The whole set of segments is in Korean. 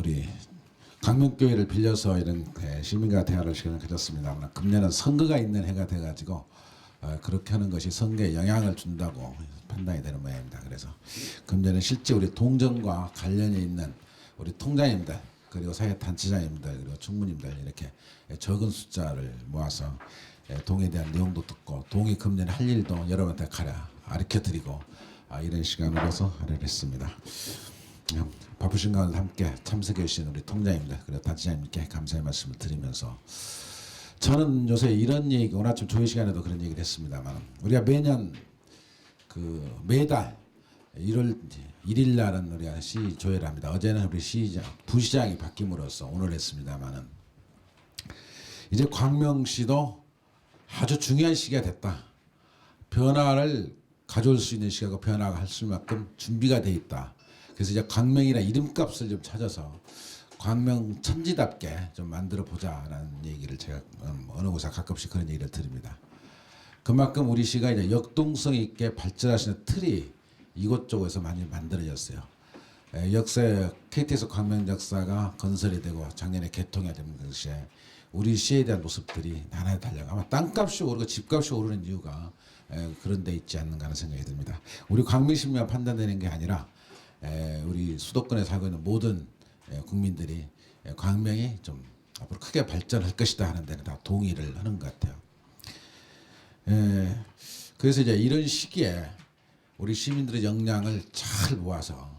우리 강명교회를 빌려서 이런 시민과 대화를 시간을 가졌습니다만 금년은 선거가 있는 해가 돼가지고 그렇게 하는 것이 선거에 영향을 준다고 판단이 되는 모양입니다. 그래서 금년은 실제 우리 동정과 관련이 있는 우리 통장님들 그리고 사회단체장님들 그리고 총무님들 이렇게 적은 숫자를 모아서 동에 대한 내용도 듣고 동이 금년에 할 일도 여러분한테 가르쳐드리고 이런 시간으로서 하려고 했습니다. 바쁘신 가운데 함께 참석해 주신 우리 통장님들 그리고 단체장님께 감사의 말씀을 드리면서 저는 요새 이런 얘기 오늘 아침 조회 시간에도 그런 얘기를 했습니다만 우리가 매년 매달 1월 1일 날은 우리가 시 조회를 합니다. 어제는 우리 부시장이 바뀜으로써 오늘 했습니다만은 이제 광명시도 아주 중요한 시기가 됐다. 변화를 가져올 수 있는 시기고 변화가 할 수만큼 준비가 돼 있다. 그래서 이제 광명이나 이름값을 좀 찾아서 광명 천지답게 좀 만들어 보자라는 얘기를 제가 어느 곳에 가끔씩 그런 얘기를 드립니다. 그만큼 우리 시가 이제 역동성 있게 발전하시는 틀이 이곳저곳에서 많이 만들어졌어요. 역사 KTX 광명 역사가 건설이 되고 작년에 개통이 된 것에 우리 시에 대한 모습들이 나날이 달라가 아마 땅값이 오르고 집값이 오르는 이유가 그런 데 있지 않는가 하는 생각이 듭니다. 우리 광명시민만 판단되는 게 아니라 우리 수도권에 살고 있는 모든 국민들이 광명이 좀 앞으로 크게 발전할 것이다 하는 데는 다 동의를 하는 것 같아요. 그래서 이제 이런 시기에 우리 시민들의 역량을 잘 모아서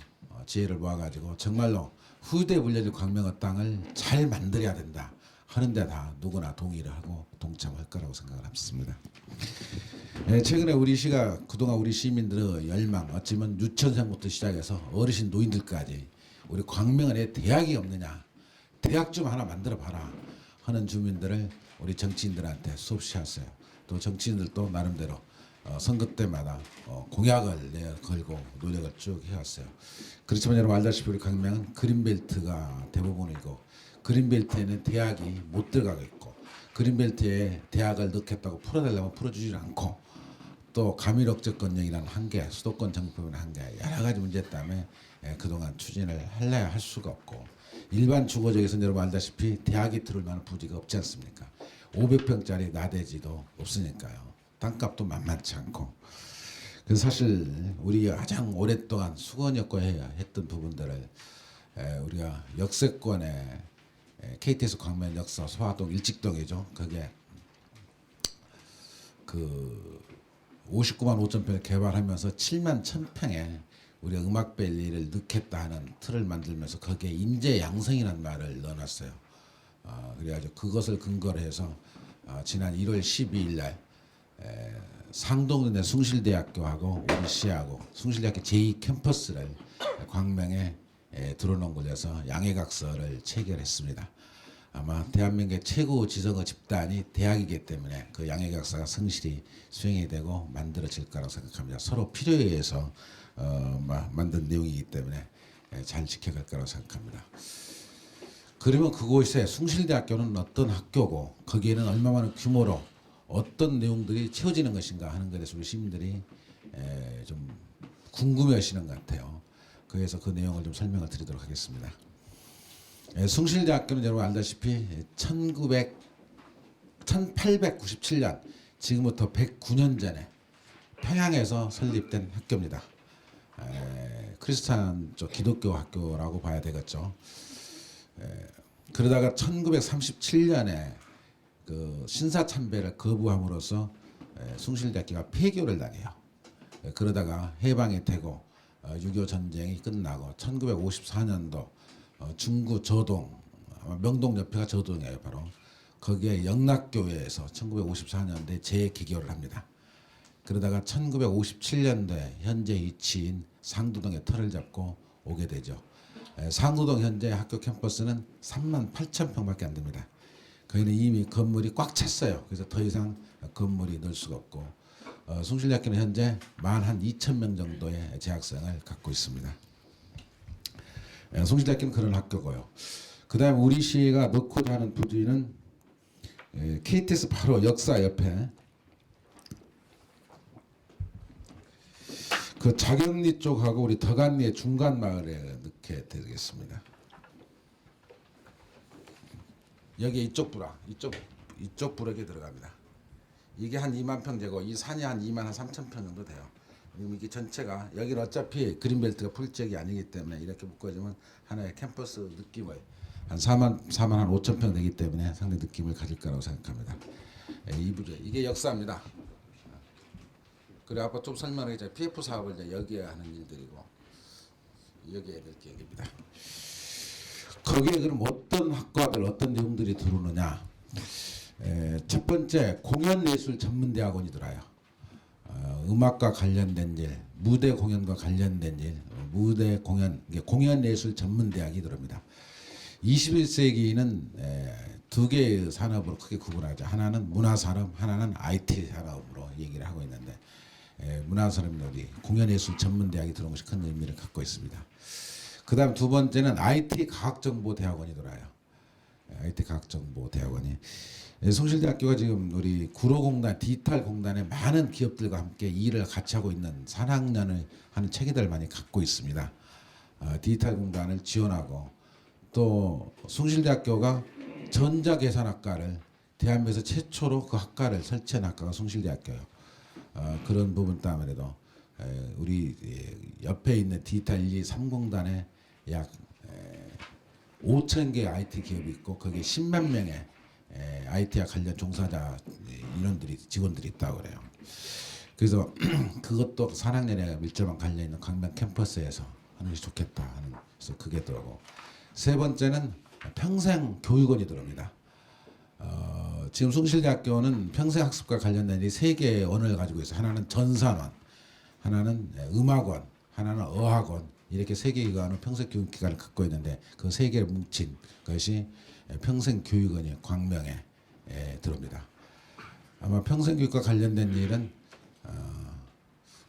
지혜를 모아가지고 정말로 후대에 물려질 광명의 땅을 잘 만들어야 된다 하는데 다 누구나 동의를 하고 동참할 거라고 생각을 합니다. 최근에 우리 시가 그동안 우리 시민들의 열망 어쩌면 유치원생부터 시작해서 어르신 노인들까지 우리 광명에 대학이 없느냐 대학 좀 하나 만들어 봐라 하는 주민들을 우리 정치인들한테 수없이 했어요. 또 정치인들도 나름대로 선거 때마다 공약을 걸고 노력을 쭉 해왔어요. 그렇지만 여러분 알다시피 우리 광명은 그린벨트가 대부분이고 그린벨트에는 대학이 못 들어가고 있고 그린벨트에 대학을 넣겠다고 풀어달라면 풀어주지 않고 또 가밀억제권령이라는 한계 수도권 정법이라는 한계 여러 가지 문제 때문에 그동안 추진을 할래야 할 수가 없고 일반 주거지역에서는 여러분 알다시피 대학이 들어올 만한 부지가 없지 않습니까? 500평짜리 나대지도 없으니까요. 땅값도 만만치 않고 그래서 사실 우리가 가장 오랫동안 수건이었고 했던 부분들을 우리가 역세권에 KTX 광명 역사 소화동 일직동이죠. 그게 59만 5천 평을 개발하면서 7만 1,000평에 우리가 음악밸리를 넣겠다 하는 틀을 만들면서 거기에 인재 양성이라는 말을 넣어놨어요. 그래가지고 그것을 근거로 해서 지난 1월 12일 날 상동동의 숭실대학교하고 우리 시하고 숭실대학교 제2캠퍼스를 광명에 들어놓은 곳에서 양해각서를 체결했습니다. 아마 대한민국의 최고 지성의 집단이 대학이기 때문에 그 양해각서가 성실히 수행이 되고 만들어질 거라고 생각합니다. 서로 필요에 의해서 만든 내용이기 때문에 잘 지켜갈 거라고 생각합니다. 그러면 그곳에 숭실대학교는 어떤 학교고 거기에는 얼마만한 규모로 어떤 내용들이 채워지는 것인가 하는 것에 대해서 우리 시민들이 좀 궁금해하시는 것 같아요. 그래서 그 내용을 좀 설명을 드리도록 하겠습니다. 숭실대학교는 여러분 알다시피 1897년 지금부터 109년 전에 평양에서 설립된 학교입니다. 크리스찬 쪽 기독교 학교라고 봐야 되겠죠. 그러다가 1937년에 그 신사참배를 거부함으로써 숭실대학교가 폐교를 당해요. 그러다가 해방이 되고 6.25 전쟁이 끝나고 1954년도 중구 저동 명동 옆에가 저동이에요. 바로 거기에 영락교회에서 1954년도에 재개교를 합니다. 그러다가 1957년도에 현재 위치인 상도동에 터를 잡고 오게 되죠. 상도동 현재 학교 캠퍼스는 3만 8천 평밖에 안 됩니다. 거기는 이미 건물이 꽉 찼어요. 그래서 더 이상 건물이 넣을 수가 없고 숭실대학교는 현재 만 한 2천 명 정도의 재학생을 갖고 있습니다. 숭실대학교는 그런 학교고요. 그 다음에 우리 시가 넣고자 하는 부지는 KTX 바로 역사 옆에 그 자경리 쪽하고 우리 덕안리의 중간 마을에 넣게 되겠습니다. 여기 이쪽 부락, 이쪽 부락이 들어갑니다. 이게 한 2만 평제고 이 산이 한 2만 3천 평 정도 돼요. 그럼 이게 전체가 여기는 어차피 그린벨트가 풀지역이 아니기 때문에 이렇게 묶어주면 하나의 캠퍼스 느낌을 한 4만 한 5천 평 되기 때문에 상당히 느낌을 가질 거라고 생각합니다. 이게 역사입니다. 그리고 아까 좀 설명하겠지만 PF 사업을 이제 여기에 하는 일들이고 여기에 될 계획입니다. 거기에 그럼 어떤 학과들 어떤 내용들이 들어오느냐? 첫 번째 공연예술전문대학원이 들어요. 음악과 관련된 일, 무대 공연과 관련된 일, 무대 공연, 공연예술 전문대학이 들어옵니다. 21세기는 두 개의 산업으로 크게 구분하죠. 하나는 문화산업, 하나는 IT 산업으로 얘기를 하고 있는데 문화산업이 우리 공연예술 전문대학이 들어온 것이 큰 의미를 갖고 있습니다. 그 다음 두 번째는 IT 과학정보대학원이 들어와요. IT 과학정보대학원이 숭실대학교가 지금 우리 구로공단, 디지털공단의 많은 기업들과 함께 일을 같이 하고 있는 산학년을 하는 체계들을 많이 갖고 있습니다. 디지털공단을 지원하고 또 숭실대학교가 전자계산학과를 대한민국에서 최초로 그 학과를 설치한 학과가 숭실대학교예요. 그런 부분 때문에도 우리 옆에 있는 디지털 1, 2, 3공단에 약 5천 개의 IT 기업이 있고 거기에 10만 명의 IT와 관련 종사자 인원들이 직원들이 있다고 그래요. 그래서 그것도 산학년에 밀접한 관련 있는 광명 캠퍼스에서 하는 것이 좋겠다 하는 그래서 그게 들어오고 세 번째는 평생 교육원이 들어옵니다. 지금 숭실대학교는 평생학습과 관련된 이 세 개의 원을 가지고 있어요. 하나는 전산원, 하나는 음악원, 하나는 어학원 이렇게 세 개의 기관은 평생 교육 기관을 갖고 있는데 그 세 개를 뭉친 것이 평생 교육원이 광명에 들어옵니다. 아마 평생 교육과 관련된 일은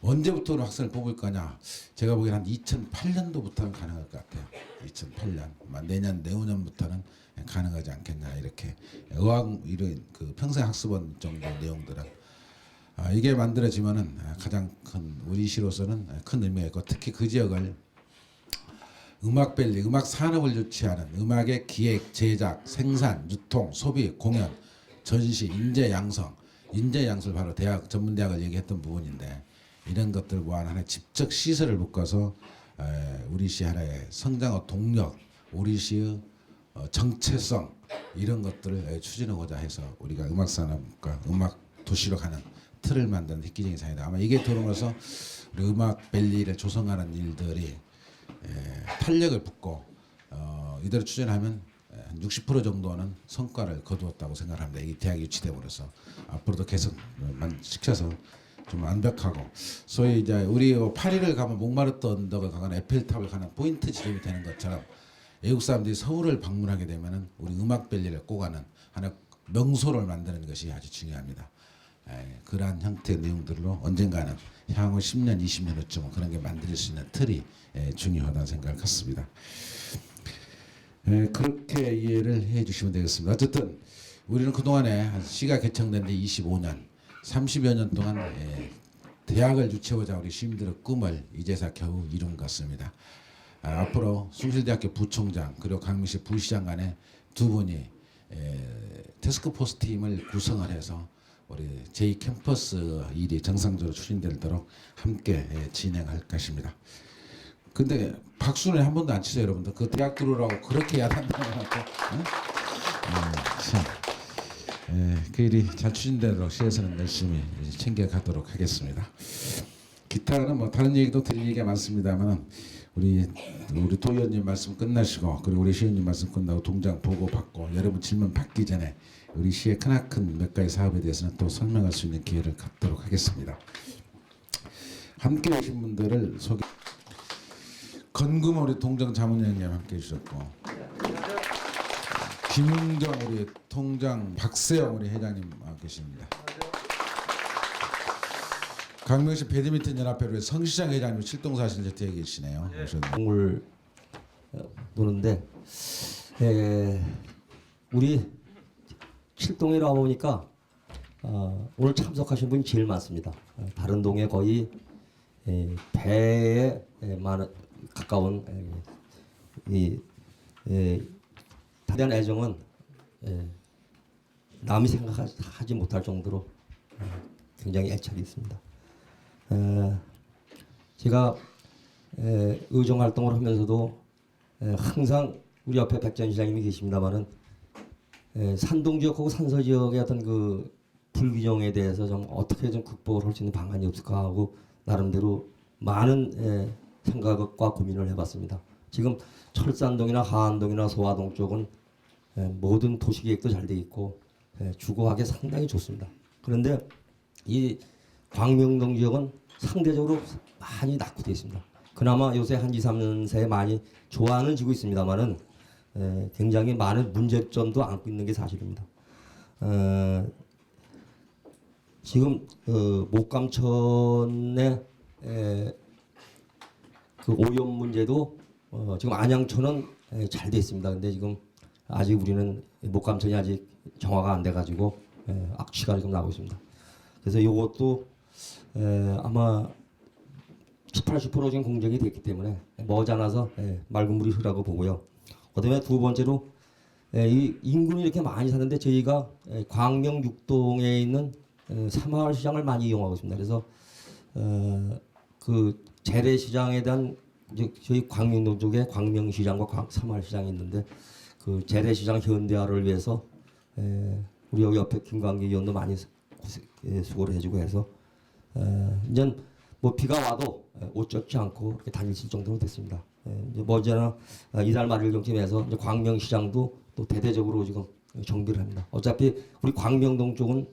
언제부터 학생을 뽑을 거냐? 제가 보기에는 한 2008년도부터는 가능할 것 같아요. 2008년, 내년, 내후년부터는 가능하지 않겠냐 이렇게 의학 이런 그 평생 학습원 정도 내용들은 이게 만들어지면은 가장 큰 우리 시로서는 큰 의미가 있고 특히 그 지역을 음악밸리, 음악 산업을 유치하는 음악의 기획, 제작, 생산, 유통, 소비, 공연, 전시, 인재 양성, 인재 양성을 바로 대학 전문대학을 얘기했던 부분인데 이런 것들 모아 하나의 집적 시설을 묶어서 우리 시 하나의 성장의 동력, 우리 시의 정체성 이런 것들을 추진하고자 해서 우리가 음악 산업과 음악 도시로 가는 틀을 만드는 획기적인 사회다. 아마 이게 들어오면서 우리 음악 밸리를 조성하는 일들이 탄력을 붙고 이대로 추진하면 한 60% 정도는 성과를 거두었다고 생각합니다. 이 대학이 유치됨으로써 앞으로도 개선만 시켜서 좀 완벽하고 소위 이제 우리 파리를 가면 몽마르트 언덕을 가거나 에펠탑을 가는 포인트 지점이 되는 것처럼 외국 사람들이 서울을 방문하게 되면은 우리 음악 밸리를 꼬가는 하나 명소를 만드는 것이 아주 중요합니다. 그러한 형태의 내용들로 언젠가는 향후 10년, 20년 후쯤은 그런 게 만들 수 있는 틀이 중요하다는 생각을 갖습니다. 그렇게 이해를 해주시면 되겠습니다. 어쨌든 우리는 그동안에 시가 개청된 지 25년, 30여 년 동안 대학을 유치하고자 우리 시민들의 꿈을 이제서 겨우 이룬 것 같습니다. 앞으로 숭실대학교 부총장 그리고 강민시 부시장 간에 두 분이 태스크포스 팀을 구성을 해서 우리 제2캠퍼스 일이 정상적으로 추진되도록 함께 진행할 것입니다. 근데 박수는 한 번도 안 치세요, 여러분들. 그 대학 들어오라고 그렇게 야단다고 하고, 그 일이 잘 추진되도록 시에서는 열심히 챙겨가도록 하겠습니다. 기타는 뭐 다른 얘기도 드릴 얘기가 많습니다만 우리 도의원님 말씀 끝나시고 그리고 우리 시의원님 말씀 끝나고 동장 보고 받고 여러분 질문 받기 전에 우리 시의 크나큰 몇 가지 사업에 대해서는 또 설명할 수 있는 기회를 갖도록 하겠습니다. 함께 오신 분들을 소개. 건금 우리 동정 자문위원님 함께 해주셨고 김웅정 우리 통장 박세영 우리 회장님 계십니다. 강명시 배드민턴 연합회 우리 성시장 회장님 칠동사신 저쪽에 계시네요. 공을 노는데 우리 칠동에 와 보니까 오늘 참석하신 분이 제일 많습니다. 다른 동에 거의 배에 가까운 이 대한 애정은 남이 생각하지 못할 정도로 굉장히 애착이 있습니다. 제가 의정 활동을 하면서도 항상 우리 옆에 백전 시장님이 계십니다만은 산동 지역하고 산서 지역의 어떤 그 불균형에 대해서 좀 어떻게 좀 극복을 할 수 있는 방안이 없을까 하고 나름대로 많은 생각과 고민을 해봤습니다. 지금 철산동이나 하안동이나 소화동 쪽은 모든 도시계획도 잘 돼 있고 주거하기 상당히 좋습니다. 그런데 이 광명동 지역은 상대적으로 많이 낙후되어 있습니다. 그나마 요새 한 2, 3년 새에 많이 좋아는 지고 있습니다만은 굉장히 많은 문제점도 안고 있는 게 사실입니다. 지금 목감천의 그 오염 문제도 지금 안양천은 잘 돼 있습니다. 근데 지금 아직 우리는 목감천이 아직 정화가 안 돼가지고 악취가 지금 나고 있습니다. 그래서 이것도 아마 70~80% 지금 공정이 됐기 때문에 머지않아서 맑은 물이 흐르라고 보고요. 그다음에 두 번째로 이 인구는 이렇게 많이 사는데 저희가 광명 6동에 있는 새마을시장을 많이 이용하고 있습니다. 그래서 그 재래시장에 대한 저희 광명동 쪽에 광명시장과 새마을시장이 있는데 그 재래시장 현대화를 위해서 우리 여기 옆에 김광기 의원도 많이 수고를 해주고 해서 이제 뭐 비가 와도 옷 젖지 않고 이렇게 다닐 수 있을 정도로 됐습니다. 이제 머지않아 이달 말일경쯤에서 이제 광명시장도 또 대대적으로 지금 정비를 합니다. 어차피 우리 광명동 쪽은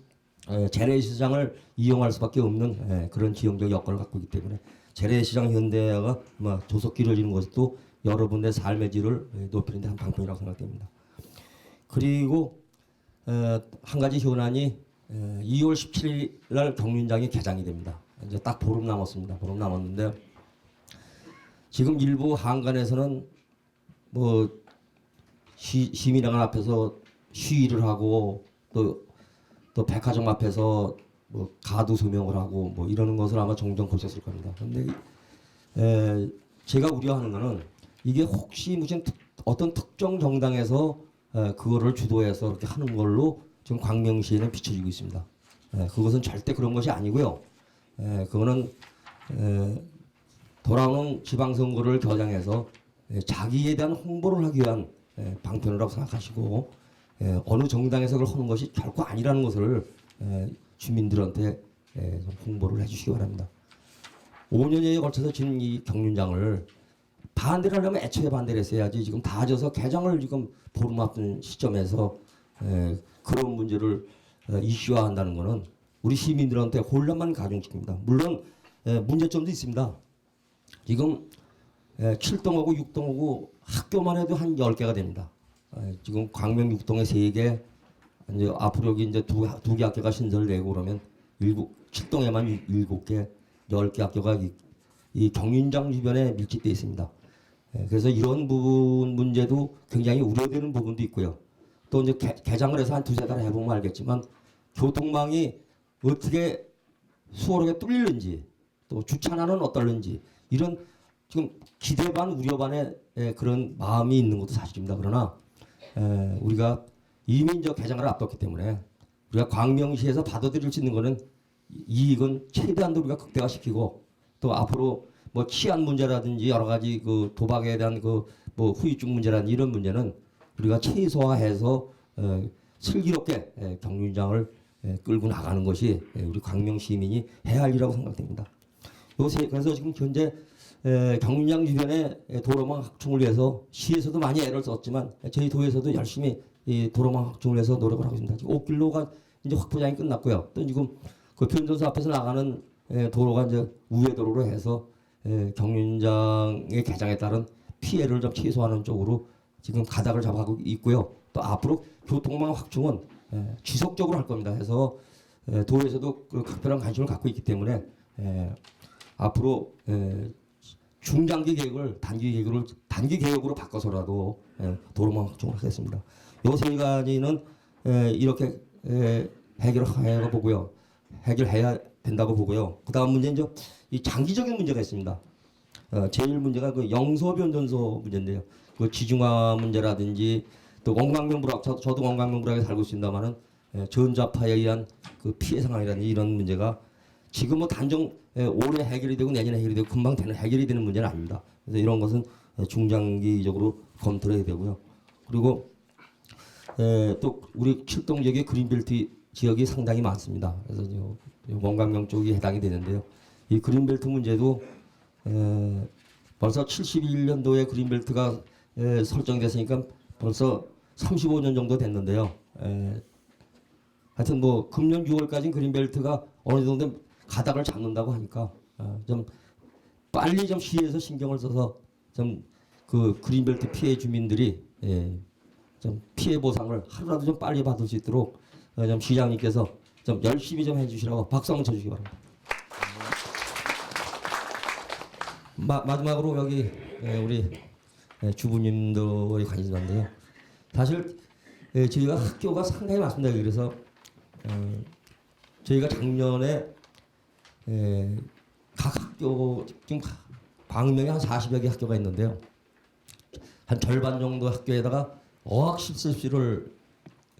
재래시장을 이용할 수밖에 없는 그런 지형적 여건을 갖고 있기 때문에 재래시장 현대화가 아마 조속 길어지는 것도 여러분의 삶의 질을 높이는 데 한 방편이라고 생각됩니다. 그리고 한 가지 현안이 2월 17일 날 경륜장이 개장이 됩니다. 이제 딱 보름 남았습니다. 보름 남았는데 지금 일부 한간에서는 뭐 시민회관 앞에서 시위를 하고 또 백화점 앞에서 뭐 가두 소명을 하고 뭐 이러는 것을 아마 종종 보셨을 겁니다. 그런데 제가 우려하는 것은 이게 혹시 무슨 어떤 특정 정당에서 그거를 주도해서 이렇게 하는 걸로 지금 광명시에는 비춰지고 있습니다. 그것은 절대 그런 것이 아니고요. 그거는 돌아오는 지방선거를 겨냥해서 자기에 대한 홍보를 하기 위한 방편이라고 생각하시고 어느 정당에서 그걸 하는 것이 결코 아니라는 것을 주민들한테 좀 홍보를 해주시기 바랍니다. 5년여에 걸쳐서 지금 이 경륜장을 반대를 하려면 애초에 반대를 했어야지 지금 다 져서 개장을 지금 보름 앞둔 시점에서 그런 문제를 이슈화한다는 것은 우리 시민들한테 혼란만 가중시킵니다. 물론 문제점도 있습니다. 지금 7동하고 6동하고 학교만 해도 한 10개가 됩니다. 지금 광명 6동에 3개, 이제 앞으로 여기 이제 두 개 학교가 신설되고 그러면 7동에만 7개, 10개 학교가 이 경륜장 주변에 밀집되어 있습니다. 그래서 이런 부분 문제도 굉장히 우려되는 부분도 있고요. 또 이제 개장을 해서 한 2~3달 해보면 알겠지만 교통망이 어떻게 수월하게 뚫리는지 또 주차난은 어떨는지 이런 지금 기대 반 우려 반의 그런 마음이 있는 것도 사실입니다. 그러나 우리가 이민적 개장을 앞뒀기 때문에 우리가 광명시에서 받아들일 수 있는 것은 이익은 최대한도 우리가 극대화시키고 또 앞으로 뭐 치안 문제라든지 여러 가지 그 도박에 대한 그 뭐 후유증 문제라든지 이런 문제는 우리가 최소화해서 슬기롭게 경륜장을 끌고 나가는 것이 우리 광명 시민이 해야 할 일이라고 생각됩니다. 요새 그래서 지금 현재 경륜장 주변에 도로망 확충을 위해서 시에서도 많이 애를 썼지만 저희 도에서도 열심히 이 도로망 확충을 위해서 노력을 하고 있습니다. 지금 5km가 이제 확보장이 끝났고요. 또 지금 그 변전소 앞에서 나가는 도로가 이제 우회도로로 해서 경륜장의 개장에 따른 피해를 좀 최소화하는 쪽으로 지금 가닥을 잡아가고 있고요. 또 앞으로 교통망 확충은 지속적으로 할 겁니다. 해서 도에서도 그 각별한 관심을 갖고 있기 때문에 앞으로 중장기 계획을 단기 계획으로 바꿔서라도 도로망 확충을 하겠습니다. 요 세 가지는 이렇게 해결해야 보고요. 해결해야 된다고 보고요. 그 다음 문제는 이제 이 장기적인 문제가 있습니다. 제일 문제가 그 영서 변전소 문제인데요. 그 지중화 문제라든지 또 원광명불락 저도 원광명불락에 살고 있습니다만은 전자파에 의한 그 피해 상황이라든지 이런 문제가 지금 뭐 단정 올해 해결이 되고 내년에 해결이 되고 금방 해결이 되는 문제는 아닙니다. 그래서 이런 것은 중장기적으로 검토를 해야 되고요. 그리고 또 우리 칠동 지역의 그린벨트 지역이 상당히 많습니다. 그래서 원광명 쪽이 해당이 되는데요. 이 그린벨트 문제도 벌써 71년도에 그린벨트가 설정됐으니까 벌써 35년 정도 됐는데요. 하여튼 뭐 금년 6월까지는 그린벨트가 어느 정도 가닥을 잡는다고 하니까 좀 빨리 좀 시에서 신경을 써서 좀 그 그린벨트 피해 주민들이 좀 피해 보상을 하루라도 좀 빨리 받을 수 있도록 좀 시장님께서 좀 열심히 좀 해주시라고 박수 한번 쳐주시기 바랍니다. 마지막으로 여기 우리 주부님들이 관심사인데요. 사실 저희가 학교가 상당히 많습니다. 그래서 저희가 작년에 각 학교 지금 광명에 한 40여 개 학교가 있는데요. 한 절반 정도 학교에다가 어학 실습실을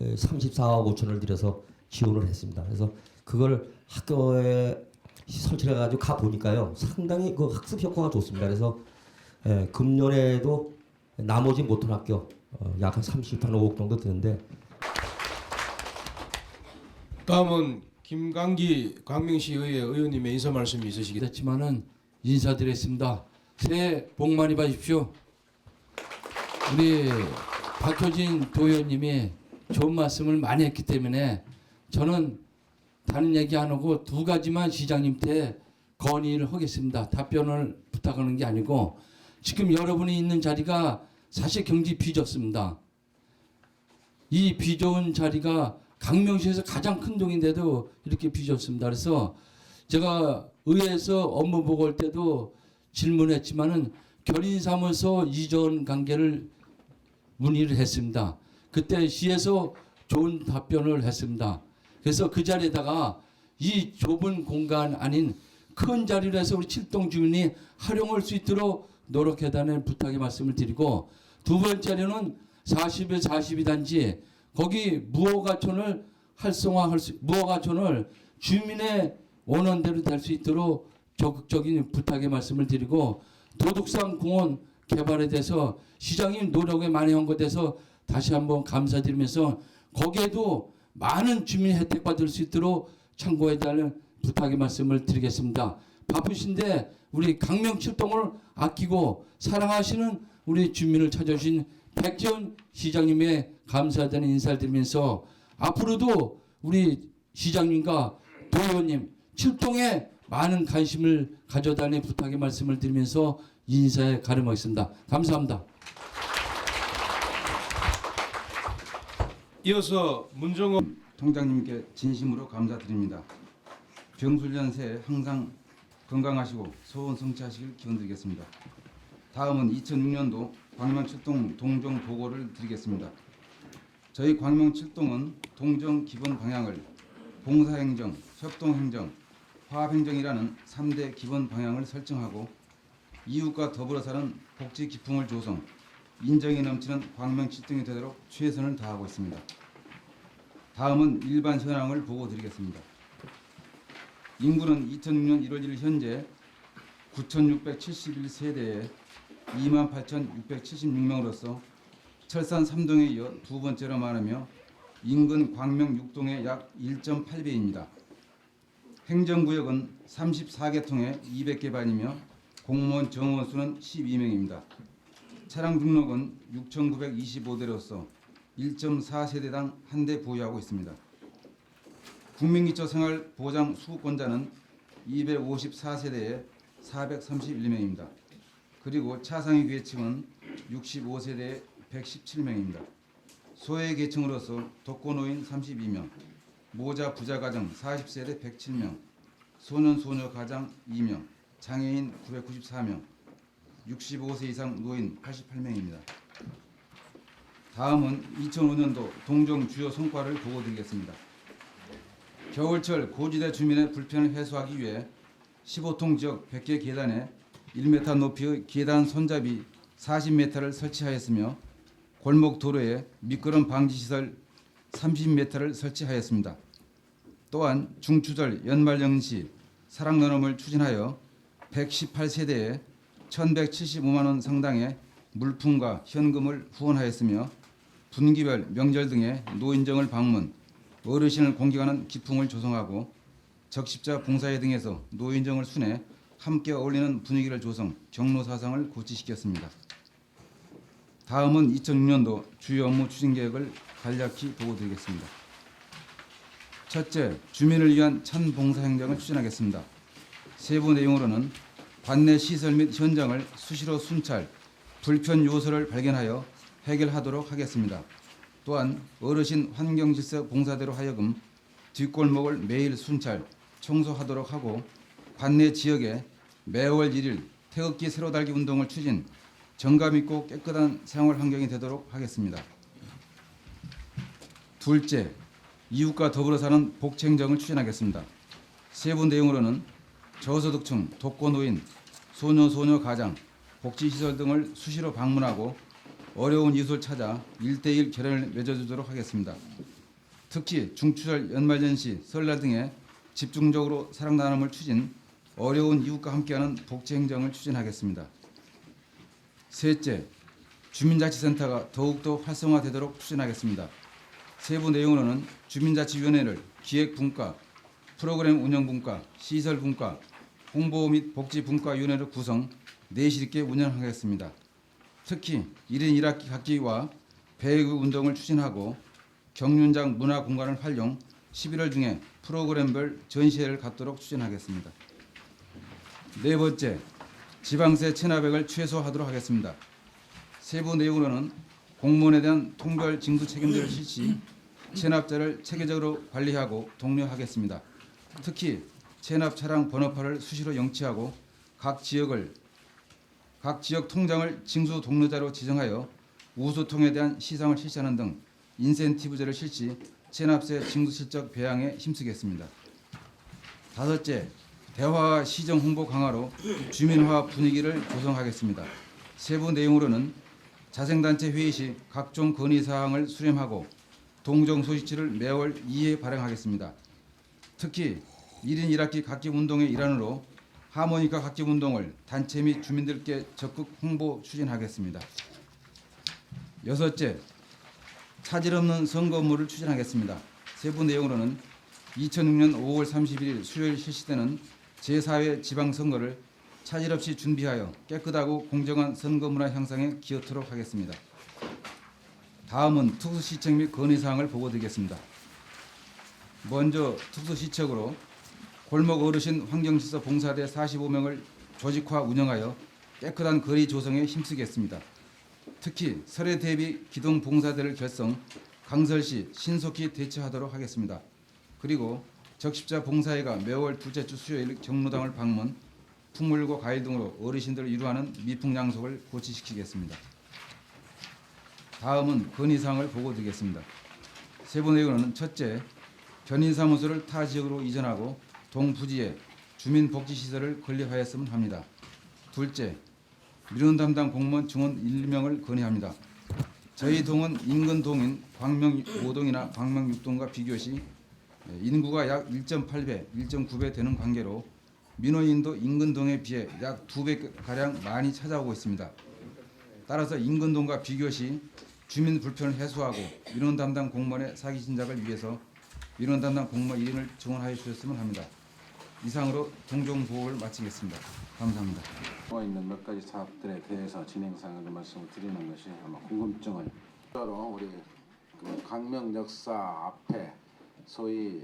34억 5천을 들여서 지원을 했습니다. 그래서 그걸 학교에 설치해 가지고 가 보니까요. 상당히 그 학습 효과가 좋습니다. 그래서 금년에도 나머지 못한 학교 약 한 35억 정도 드는데 다음은 김강기 광명시의회 의원님의 인사 말씀이 있으시겠습니다. 그렇지만은 인사드리겠습니다. 새해 복 많이 받으십시오. 우리 박효진 도의원님이 좋은 말씀을 많이 했기 때문에 저는 다른 얘기 안 하고 두 가지만 시장님한테 건의를 하겠습니다. 답변을 부탁하는 게 아니고 지금 여러분이 있는 자리가 사실 경기 비좁습니다. 이 비좁은 자리가 강명시에서 가장 큰 동인데도 이렇게 비좁습니다. 그래서 제가 의회에서 업무 보고 올 때도 질문했지만은 견인사무소 이전 관계를 문의를 했습니다. 그때 시에서 좋은 답변을 했습니다. 그래서 그 자리에다가 이 좁은 공간 아닌 큰 자리로 해서 우리 칠동 주민이 활용할 수 있도록 노력해달라는 부탁의 말씀을 드리고 두 번째로는 40에 42단지 거기 무허가촌을 활성화할 수 무허가촌을 주민의 원원대로 될 수 있도록 적극적인 부탁의 말씀을 드리고 도둑산 공원 개발에 대해서 시장님 노력에 많이 한 것에 대해서 다시 한번 감사드리면서 거기에도 많은 주민 혜택 받을 수 있도록 참고해달라는 부탁의 말씀을 드리겠습니다. 바쁘신데 우리 강명 칠동을 아끼고 사랑하시는 우리 주민을 찾아주신 백지원 시장님의 감사하다는 인사를 드리면서 앞으로도 우리 시장님과 도의원님 칠동에 많은 관심을 가져달라는 부탁의 말씀을 드리면서 인사에 가름하겠습니다. 감사합니다. 이어서 문정호 통장님께 진심으로 감사드립니다. 병술년 새해 항상 건강하시고 소원 성취하시길 기원드리겠습니다. 다음은 2006년도 광명칠동 동정 보고를 드리겠습니다. 저희 광명칠동은 동정 기본 방향을 봉사행정, 협동행정, 화합행정이라는 3대 기본 방향을 설정하고 이웃과 더불어 사는 복지 기풍을 조성, 인정이 넘치는 광명칠동이 되도록 최선을 다하고 있습니다. 다음은 일반 현황을 보고 드리겠습니다. 인구는 2006년 1월 1일 현재 9,671세대에 28,676명으로서 철산 3동에 이어 두 번째로 많으며 인근 광명 6동의 약 1.8배입니다. 행정구역은 34개 통에 200개 반이며 공무원 정원 수는 12명입니다. 차량 등록은 6,925대로서 1.4세대당 한 대 보유하고 있습니다. 국민기초생활보장 수급권자는 254세대에 431명입니다. 그리고 차상위 계층은 65세대에 117명입니다. 소외 계층으로서 독거노인 32명, 모자 부자 가정 40세대 107명, 소년 소녀 가장 2명, 장애인 994명, 65세 이상 노인 88명입니다. 다음은 2005년도 동정 주요 성과를 보고드리겠습니다. 겨울철 고지대 주민의 불편을 해소하기 위해 15통 지역 100개 계단에 1m 높이의 계단 손잡이 40m를 설치하였으며 골목 도로에 미끄럼 방지 시설 30m를 설치하였습니다. 또한 중추절 연말연시 사랑나눔을 추진하여 118세대에 1,175만 원 상당의 물품과 현금을 후원하였으며 분기별 명절 등의 노인정을 방문, 어르신을 공경하는 기풍을 조성하고 적십자 봉사회 등에서 노인정을 순회 함께 어울리는 분위기를 조성, 경로 사상을 고취시켰습니다. 다음은 2006년도 주요 업무 추진 계획을 간략히 보고드리겠습니다. 첫째, 주민을 위한 찬봉사 행정을 추진하겠습니다. 세부 내용으로는 관내 시설 및 현장을 수시로 순찰, 불편 요소를 발견하여 해결하도록 하겠습니다. 또한 어르신 환경질서 봉사대로 하여금 뒷골목을 매일 순찰, 청소하도록 하고 관내 지역에 매월 1일 태극기 세로 달기 운동을 추진, 정감 있고 깨끗한 생활 환경이 되도록 하겠습니다. 둘째, 이웃과 더불어 사는 복지행정을 추진하겠습니다. 세부 내용으로는 저소득층, 독거노인, 소녀 가장, 복지시설 등을 수시로 방문하고 어려운 이웃을 찾아 1:1 결연을 맺어주도록 하겠습니다. 특히 중추절 연말연시, 설날 등에 집중적으로 사랑나눔을 추진, 어려운 이웃과 함께하는 복지행정을 추진하겠습니다. 셋째, 주민자치센터가 더욱더 활성화되도록 추진하겠습니다. 세부 내용으로는 주민자치위원회를 기획분과, 프로그램 운영분과, 시설분과, 홍보 및 복지분과위원회를 구성, 내실 있게 운영하겠습니다. 특히 1인 1학기 학기와 배구 운동을 추진하고 경륜장 문화공간을 활용 11월 중에 프로그램별 전시회를 갖도록 추진하겠습니다. 네 번째, 지방세 체납액을 최소화하도록 하겠습니다. 세부 내용으로는 공무원에 대한 통별 징수 책임제를 실시, 체납자를 체계적으로 관리하고 독려하겠습니다. 특히 체납 차량 번호판을 수시로 영치하고 각 지역 통장을 징수 독려자로 지정하여 우수통에 대한 시상을 실시하는 등 인센티브제를 실시, 체납세 징수 실적 배양에 힘쓰겠습니다. 다섯째, 대화 시정 홍보 강화로 주민화 분위기를 조성하겠습니다. 세부 내용으로는 자생단체 회의 시 각종 건의사항을 수렴하고 동정 소식지를 매월 2회 발행하겠습니다. 특히 1인 1학기 각기운동의 일환으로 하모니카 각기운동을 단체 및 주민들께 적극 홍보 추진하겠습니다. 여섯째, 차질 없는 선거 업무를 추진하겠습니다. 세부 내용으로는 2006년 5월 31일 수요일 실시되는 제4회 지방선거를 차질 없이 준비하여 깨끗하고 공정한 선거 문화 향상에 기여토록 하겠습니다. 다음은 특수시책 및 건의사항을 보고드리겠습니다. 먼저 특수시책으로 골목 어르신 환경시설 봉사대 45명을 조직화 운영하여 깨끗한 거리 조성에 힘쓰겠습니다. 특히 설에 대비 기동 봉사대를 결성, 강설시 신속히 대처하도록 하겠습니다. 그리고 적십자 봉사회가 매월 둘째 주 수요일 경로당을 방문, 풍물과 과일 등으로 어르신들을 위로하는 미풍양속을 고취시키겠습니다. 다음은 건의사항을 보고드리겠습니다. 세부 내용은 첫째, 변인사무소를 타 지역으로 이전하고 동부지에 주민복지시설을 건립하였으면 합니다. 둘째, 민원 담당 공무원 증원 1명을 건의합니다. 저희 동은 인근 동인 광명 5동이나 광명 6동과 비교시 인구가 약 1.8배, 1.9배 되는 관계로 민원인도 인근 동에 비해 약 2배가량 많이 찾아오고 있습니다. 따라서 인근 동과 비교시 주민 불편을 해소하고 민원 담당 공무원의 사기 진작을 위해서 민원 담당 공무원 1인을 증원하여 주셨으면 합니다. 이상으로 동종 보고를 마치겠습니다. 감사합니다. 있는 몇 가지 사업들에 대해서 진행 사항을 말씀을 드리는 것이 아마 궁금증을 우리 광명 역사 앞에 소위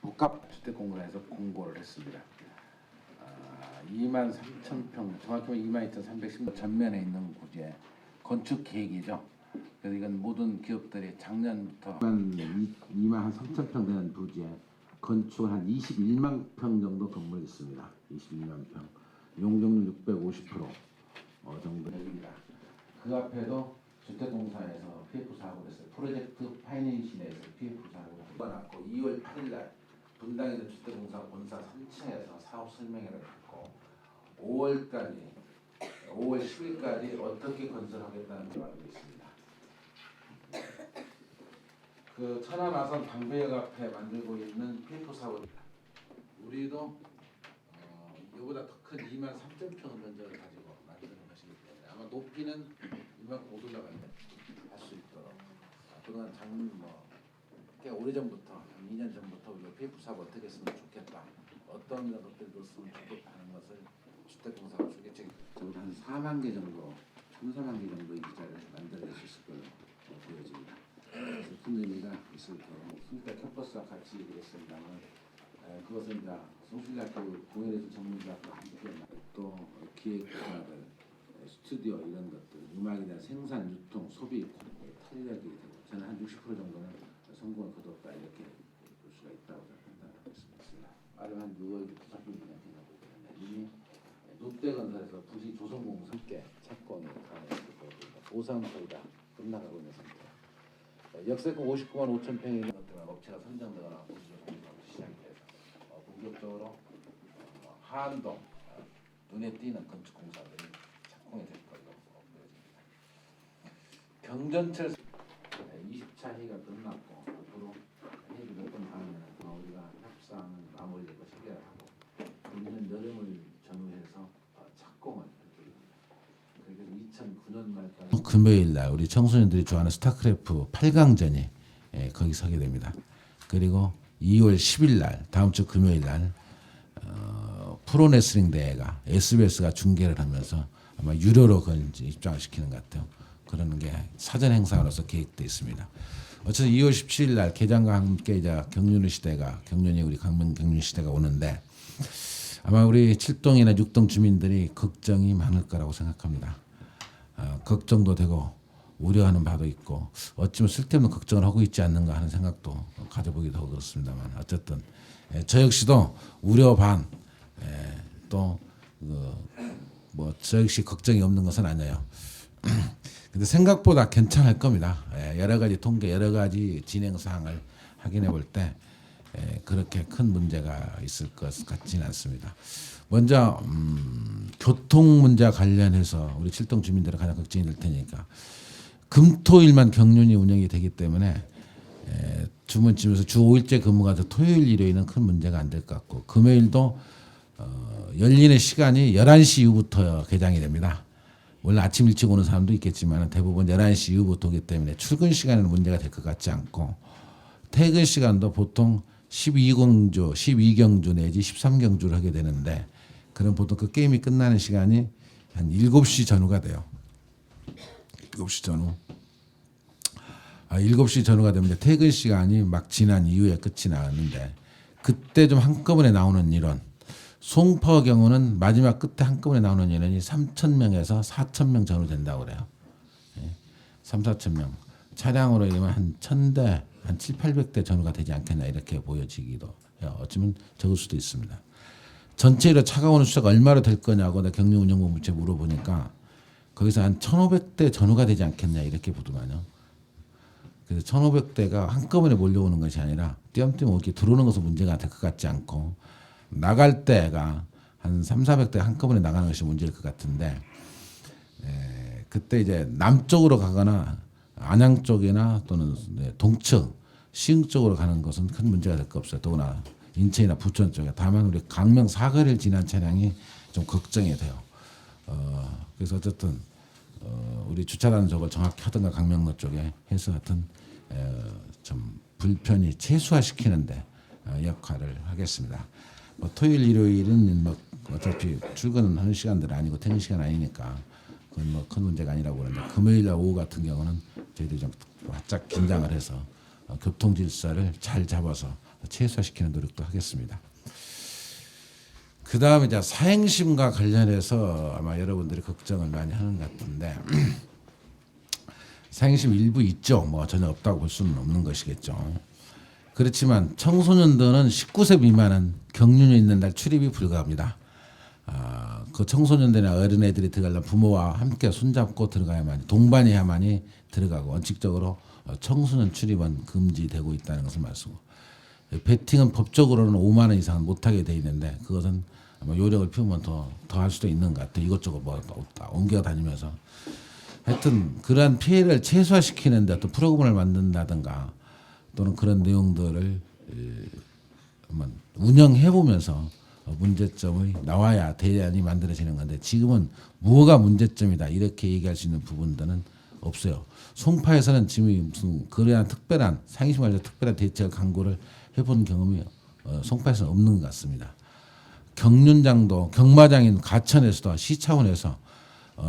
복합 주택 공간에서 공고를 했습니다. 23,000평, 정확히 22,310 전면에 있는 부지에 건축 계획이죠. 그래서 이건 모든 기업들이 작년부터 23,000평 되는 부지에 건축을 한 21만 평 정도 건물이 있습니다. 21만 평. 용적률 650% 정도 됩니다. 그 앞에도 주택공사에서 PF 사고를 했어요. 프로젝트 파이낸싱 내에서 PF 사고를 났고 2월 8일 날 분당에서 주택공사 본사 3층에서 사업 설명회를 갖고 5월까지 5월 10일까지 어떻게 건설하겠다는 걸 알고 있습니다. 그 천안 아산 방배역 앞에 만들고 있는 페이퍼 사원, 우리도 이보다 더 큰 23,000평 면적을 가지고 만드는 것이기 때문에 아마 높이는 이만큼 못 올라가는데 할 수 있도록 그동안 꽤 오래전부터 한 2년 전부터 우리가 페이퍼 사업 어떻게 했으면 좋겠다, 어떤 것들을 넣었으면 좋겠다 하는 것을 주택공사가 주객적인 적어도 한 4만 개 정도, 1,4만 개 정도 이자를 만들어낼 수 있을 걸로 보여집니다. 그래서 큰 의미가 있을 거고, 성실대 캠퍼스와 같이 얘기했습니다만 그것은 이제 성실대학교 공연예술 전문대학과 함께 또 기획자들, 스튜디오 이런 것들, 음악에 대한 생산, 유통, 소비 탄력이 되고, 저는 한 60% 정도는 성공을 거뒀다 이렇게 볼 수가 있다고 판단하고 있습니다. 아래 한 6월부터 작품이 되나 보거든요. 이미 롯데건설에서 부시 조선공사 함께 착공이 가능했고 보상 거의 다 끝나가고 있는 상태. 역세권 59만 5천 평이 있는 것들은 업체가 선정되거나 부시 조선공사로 시작이 돼서 본격적으로 한동 눈에 띄는 건축공사들이 착공이 될 걸로 보여집니다. 경전철 20차 회의가 끝났고 앞으로 회의를 몇 번 하면 우리가 협상은 마무리될 것을 해결하고 내년 여름을 전후해서 착공을 그래서 2009년 말까지 금요일 날 우리 청소년들이 좋아하는 스타크래프트 8강전이 거기 서게 됩니다. 그리고 2월 10일 날 다음 주 금요일 날 프로레슬링 대회가 SBS가 중계를 하면서 아마 유료로 그걸 이제 입장을 시키는 것 같아요. 그러는 게 사전 행사로서 계획돼 있습니다. 어쨌든 2월 17일 날 개장과 함께 이제 경륜이 우리 경륜 시대가 오는데 아마 우리 7동이나 6동 주민들이 걱정이 많을 거라고 생각합니다. 걱정도 되고 우려하는 바도 있고 어쩌면 쓸데없는 걱정을 하고 있지 않는가 하는 생각도 가져보기도 하고 그렇습니다만 어쨌든 저 역시도 우려 반 또 저 역시 걱정이 없는 것은 아니에요. 근데 생각보다 괜찮을 겁니다. 여러 가지 통계, 여러 가지 진행 사항을 확인해 볼 때 그렇게 큰 문제가 있을 것 같지는 않습니다. 먼저 교통 문제와 관련해서 우리 7동 주민들은 가장 걱정이 될 테니까 금토일만 경륜이 운영이 되기 때문에 주문집에서 주 5일째 근무가 더 토요일 일요일은 큰 문제가 안 될 것 같고 금요일도 열리는 시간이 11시 이후부터 개장이 됩니다. 원래 아침 일찍 오는 사람도 있겠지만 대부분 11시 이후부터이기 때문에 출근 시간에는 문제가 될 것 같지 않고 퇴근 시간도 보통 12경주 내지 13경주를 하게 되는데 그럼 보통 그 게임이 끝나는 시간이 한 7시 전후가 돼요. 7시 전후. 7시 전후가 되면 퇴근 시간이 막 지난 이후에 끝이 나는데 그때 좀 한꺼번에 나오는 인원 송파의 경우는 마지막 끝에 한꺼번에 나오는 인원이 3,000명에서 4,000명 전후 된다고 그래요. 3,4,000명. 차량으로 이면 한 1,000대, 한 7,800대 전후가 되지 않겠나 이렇게 보여지기도 해요. 어쩌면 적을 수도 있습니다. 전체로 차가 오는 숫자가 얼마로 될 거냐고 내가 경륜운영본부에 물어보니까 거기서 한 1,500대 전후가 되지 않겠냐 이렇게 보더만요. 그래서 1,500대가 한꺼번에 몰려오는 것이 아니라 띄엄띄엄 이렇게 들어오는 것은 문제가 될 것 같지 않고 나갈 때가 한 3,400대 한꺼번에 나가는 것이 문제일 것 같은데 그때 이제 남쪽으로 가거나 안양 쪽이나 또는 동측 시흥 쪽으로 가는 것은 큰 문제가 될 거 없어요. 더구나 인천이나 부천 쪽에. 다만 우리 강명 사거리를 지난 차량이 좀 걱정이 돼요. 그래서 어쨌든 우리 주차라는 저걸 정확히 하든가 강명로 쪽에 해서 하여튼 좀 불편이 최소화시키는데 역할을 하겠습니다. 토요일 일요일은 어차피 출근은 하는 시간들 아니고 퇴근 시간 아니니까 그건 큰 문제가 아니라고 그러는데 금요일 날 오후 같은 경우는 저희들이 좀 바짝 긴장을 해서 교통 질서를 잘 잡아서 최소화시키는 노력도 하겠습니다. 그 다음에 이제 사행심과 관련해서 아마 여러분들이 걱정을 많이 하는 것 같은데 사행심 일부 있죠. 전혀 없다고 볼 수는 없는 것이겠죠. 그렇지만 청소년들은 19세 미만은 경륜이 있는 날 출입이 불가합니다. 그 청소년들이나 어린애들이 들어가려면 부모와 함께 손잡고 들어가야만 동반해야만이 들어가고 원칙적으로 청소년 출입은 금지되고 있다는 것을 말씀하고 베팅은 법적으로는 5만 원 이상은 못하게 돼 있는데 그것은 뭐 요령을 피우면 더 할 수도 있는 것 같아요. 이것저것 뭐 옮겨 다니면서 하여튼 그러한 피해를 최소화시키는데 또 프로그램을 만든다든가 또는 그런 내용들을 한번 운영해 보면서 문제점이 나와야 대안이 만들어지는 건데 지금은 뭐가 문제점이다 이렇게 얘기할 수 있는 부분들은 없어요. 송파에서는 지금 무슨 그러한 특별한 상임심 관련 특별한 대책 강구를 해본 경험이 송파에서는 없는 것 같습니다. 경륜장도 경마장인 가천에서도 시 차원에서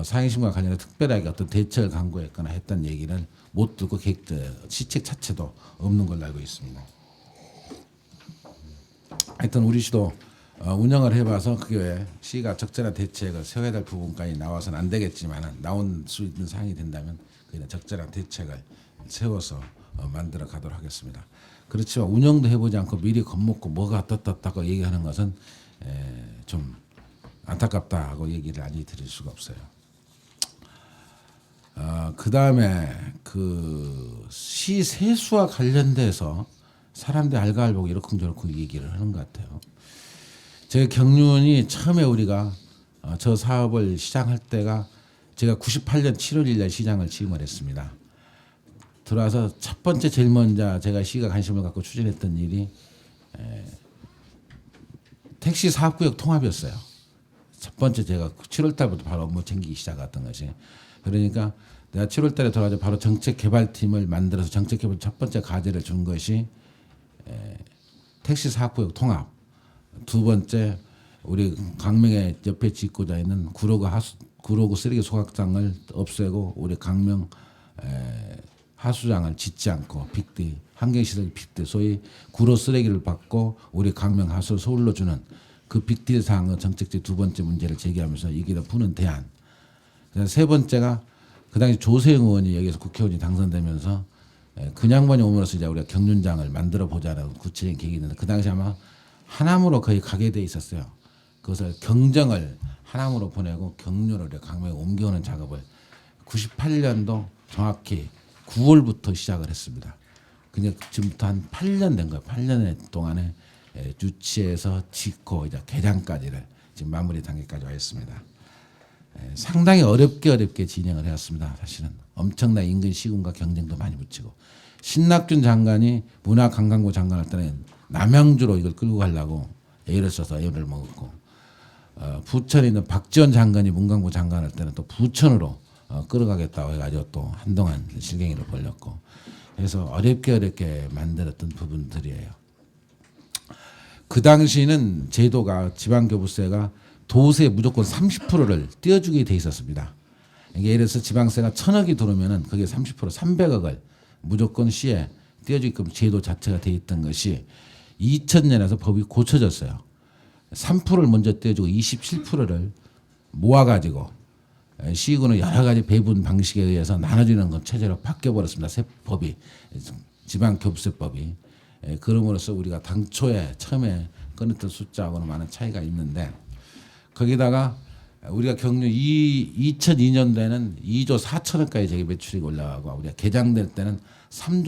상임심과 관련해 특별하게 어떤 대책을 강구했거나 했던 얘기를 못 듣고 시책 자체도 없는 걸로 알고 있습니다. 하여튼 우리 시도 운영을 해봐서 그게 시가 적절한 대책을 세워야 될 부분까지 나와서는 안 되겠지만 나온 수 있는 사항이 된다면 그냥 적절한 대책을 세워서 만들어 가도록 하겠습니다. 그렇지만 운영도 해보지 않고 미리 겁먹고 뭐가 어떻다고 얘기하는 것은 좀 안타깝다고 얘기를 아니 드릴 수가 없어요. 그 다음에 그 시 세수와 관련돼서 사람들이 알갈보고 이러쿵저러쿵 얘기를 하는 것 같아요. 제 경륜이 처음에 우리가 저 사업을 시작할 때가 제가 98년 7월 1일 시장을 취임을 했습니다. 들어와서 첫 번째 제일 먼저 제가 시가 관심을 갖고 추진했던 일이 택시 사업구역 통합이었어요. 첫 번째 제가 7월 달부터 바로 업무 챙기기 시작했던 것이. 그러니까 내가 7월 달에 돌아와서 바로 정책개발팀을 만들어서 정책개발 첫 번째 과제를 준 것이 택시 사업구역 통합. 두 번째 우리 강명에 옆에 짓고자 있는 구로구 쓰레기 소각장을 없애고 우리 강명 하수장을 짓지 않고 빅디 환경시설 빅디 소위 구로 쓰레기를 받고 우리 강명 하수를 서울로 주는 그 빅딜 사항의 정책적 두 번째 문제를 제기하면서 이기다 푸는 대안. 세 번째가 그 당시 조세영 의원이 여기서 국회의원이 당선되면서 그 양반이 오면서 이제 우리가 경륜장을 만들어 보자라는 구체적인 계획이 있는데 그 당시 아마 하남으로 거의 가게 돼 있었어요. 그것을 경정을 하남으로 보내고 경륜을 강명에 옮겨오는 작업을 98년도 정확히 9월부터 시작을 했습니다. 그냥 지금부터 한 8년 된 거예요. 8년 동안에 유치해서 짓고 이제 개장까지를 지금 마무리 단계까지 와 있습니다. 상당히 어렵게 진행을 해왔습니다. 사실은 엄청난 인근 시군과 경쟁도 많이 붙이고 신낙준 장관이 문화관광부 장관할 때는 남양주로 이걸 끌고 가려고 애를 써서 애를 먹었고 부천에 있는 박지원 장관이 문광부 장관할 때는 또 부천으로 끌어가겠다고 해가지고 또 한동안 실갱이를 벌렸고 그래서 어렵게 만들었던 부분들이에요. 그 당시는 제도가 지방교부세가 도세 무조건 30%를 떼어주게 돼 있었습니다. 예를 들어서 지방세가 1,000억이 들어오면은 그게 30% 300억을 무조건 시에 떼어주게끔 제도 자체가 돼 있던 것이 2000년에서 법이 고쳐졌어요. 3%를 먼저 떼어주고 27%를 모아가지고 시군은 여러 가지 배분 방식에 의해서 나눠주는 건 체제로 바뀌어버렸습니다. 새 법이 지방교부세법이 그럼으로써 우리가 당초에 처음에 꺼냈던 숫자하고는 많은 차이가 있는데 거기다가 우리가 경륜 2002년도에는 2조 4천억까지 저기 매출이 올라가고 우리가 개장될 때는 3조